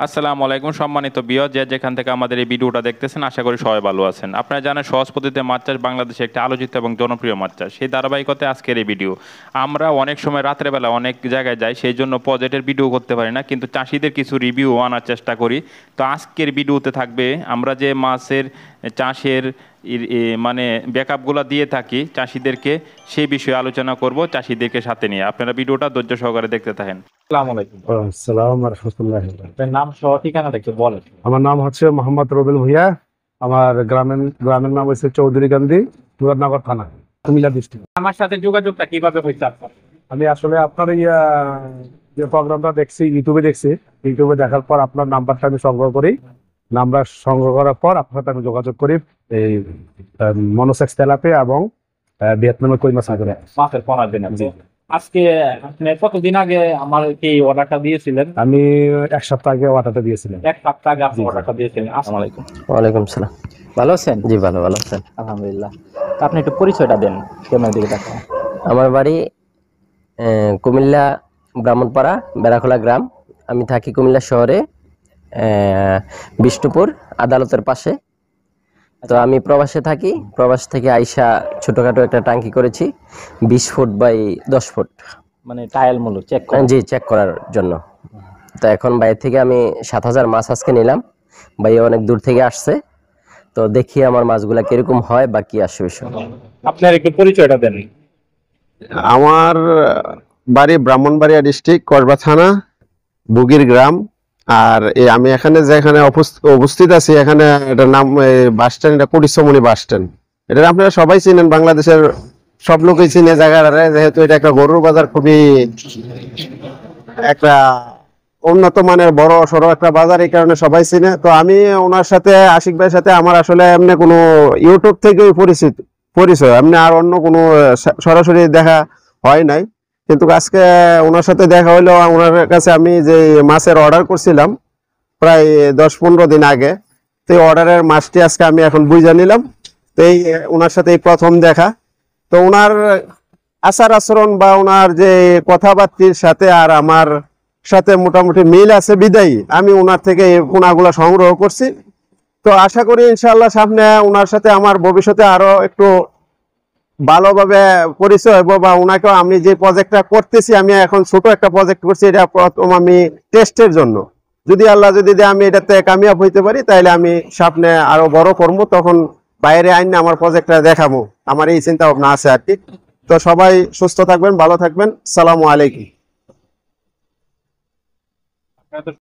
আসসালামু আলাইকুম সম্মানিত ভিউয়ার, যে যেখান থেকে আমাদের এই ভিডিওটা দেখতেছেন আশা করি সবাই ভালো আছেন। আপনারা জানেন সহজ পদ্ধতিতে মাছ চাষ বাংলাদেশে একটি আলোচিত এবং জনপ্রিয় মাছ চাষ। সেই ধারাবাহিকতায় আজকের এই ভিডিও। আমরা অনেক সময় রাত্রে বেলা অনেক জায়গায় যাই, সেই জন্য প্রজেক্টের ভিডিও করতে পারি না, কিন্তু চাষিদের কিছু রিভিউ আনার চেষ্টা করি। তো আজকের ভিডিওতে থাকবে আমরা যে মাছের চাষের মানে ব্যাকআপগুলো দিয়ে থাকি চাষিদেরকে, সেই বিষয়ে আলোচনা করব চাষিদেরকে সাথে নিয়ে। আপনারা ভিডিওটা ধৈর্য সহকারে দেখতে থাকেন। আসসালামু আলাইকুম। আসসালাম রহমতুল্লাহ। আপনার নাম সহ ঠিকানাটা একটু বলেন। আমার নাম হচ্ছে মোহাম্মদ রবিল ভুইয়া। আমার গ্রামের নাম হচ্ছে চৌধুরী গান্ধী, মুরাদনগর থানা, কুমিল্লা ডিস্ট্রিক্ট। আমার সাথে যোগাযোগটা কিভাবে হয়েছে আপনার? আমি আসলে আপনার যে প্রোগ্রামটা দেখছি ইউটিউবে দেখার পর আপনার নাম্বারটা আমি সংগ্রহ করি। নাম্বার সংগ্রহ করার পর আপনার সাথে আমি যোগাযোগ করি এই মনোসেক্স তেলাপি এবং ভিয়েতনামের কই মাছ আগে মাসের 15 দিন আগে। আজকে আপনি কতদিন আগে আমার কি অর্ডারটা দিয়েছিলেন? আমি 1 সপ্তাহ আগে অর্ডারটা দিয়েছিলাম। 1 সপ্তাহ আগে আপনি অর্ডারটা দিয়েছিলেন। আসসালামু আলাইকুম। ওয়ালাইকুম সালাম। ভালো আছেন? জি ভালো আছেন? আলহামদুলিল্লাহ। তো আপনি একটু পরিচয়টা দেন, কেমন দিকে তাকান। আমার বাড়ি কুমিল্লা ব্রাহ্মণপাড়া বেড়াখোলা গ্রাম। আমি থাকি কুমিল্লা শহরে, বিষ্ণুপুর আদালতের পাশে। তো আমি প্রবাসে থাকি। প্রবাস থেকে আইসা ছোটখাটো একটা টাঙ্কি করেছি, 20 ফুট বাই 10 ফুট, মানে টাইল মূল্য চেক করেন? জি, চেক করার জন্য। তো এখন বাইরে থেকে আমি 7000 মাছ আজকে নিলাম। ভাই অনেক দূর থেকে আসছে, তো দেখি আমার মাছগুলা কিরকম হয় বা কি আসে বিষয়। আপনার একটু পরিচয়টা দেন। আমার বাড়ি ব্রাহ্মণবাড়িয়া ডিস্ট্রিক্ট, কসবা থানা, বুগির গ্রাম। আর আমি এখানে যেখানে উপস্থিত আছি, এখানে এটার নাম বাস স্ট্যান্ড, এটা করিসমণি বাস স্ট্যান্ড। এটা আপনারা সবাই চিনেন, বাংলাদেশের সব লোকই চিনে জায়গাটা, যেহেতু এটা একটা গরুর বাজার, খুবই একটা উন্নত মানের বড় সড়ো একটা বাজার, এই কারণে সবাই চিনে। তো আমি ওনার সাথে, আশিক ভাইয়ের সাথে আমার আসলে এমনি কোনো ইউটিউব থেকেই পরিচয়, এমনি আর অন্য কোনো সরাসরি দেখা হয় নাই। কিন্তু আজকে ওনার সাথে দেখা হইলো। ওনার কাছে আমি যে মাছের অর্ডার করছিলাম প্রায় 10-15 দিন আগে, তো এই অর্ডারের মাছটি আজকে আমি এখন বুঝে নিলাম। তো এই ওনার সাথে এই প্রথম দেখা। তো ওনার আচার আচরণ বা ওনার যে কথাবার্তির সাথে আর আমার সাথে মোটামুটি মিল আছে, বিদায়ী আমি ওনার থেকে এই পোনাগুলো সংগ্রহ করছি। তো আশা করি ইনশাআল্লাহ সামনে ওনার সাথে আমার ভবিষ্যতে আরো একটু ভালোভাবে পরিচয় হবো, বা ওনাকেও আমি যে প্রজেক্টটা করতেছি, আমি এখন ছোট একটা প্রজেক্ট করছি, এটা প্রথম আমি টেস্টের জন্য। যদি আল্লাহ যদি আমি এটাতে কামিয়াব হইতে পারি, তাহলে আমি সামনে আরো বড় করবো, তখন বাইরে আইন আমার প্রজেক্টটা দেখাবো। আমার এই চিন্তা ভাবনা আছে আর কি। তো সবাই সুস্থ থাকবেন, ভালো থাকবেন। সালামু আলাইকুম।